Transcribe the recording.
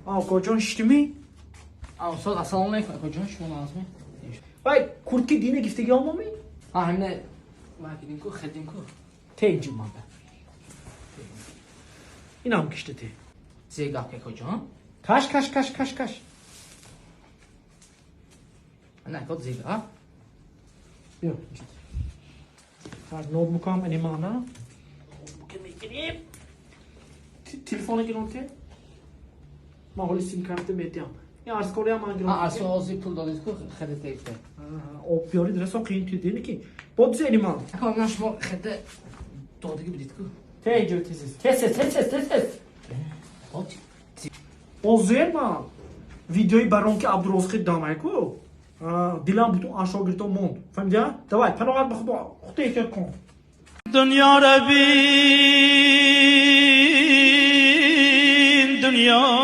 آقا شتمی؟ استاد السلام علیکم کجا شما لازمه وای کورتکی دینه گفتگی almamı? ها همه واکدین کو خدین کو Teycim abi. İnan ki işte te. زیگا که کجا Kaş. نه کد زیگا Yok işte. Hadi notebook'um elime ana. Notebook'umu gireyim. Telefona gir ortaya. Maholi sim kartı medyam. Ya artık oraya mı gir? اساسی پول دادید کو خرید ایفته O piyori dirasa kıyın tüy değil mi ki? Bodze elime al. کاملا شما خرید دادگی بدید کو Teyce tesiz. Kes. آتی Ozer ma. Videoyu baronki Abdurozki damay ko. Dilan bütün aşağı girdi o mond. Familya? Davay. Panorat bakıp kutu ehtiyat kon. Dünya Rabbin dünya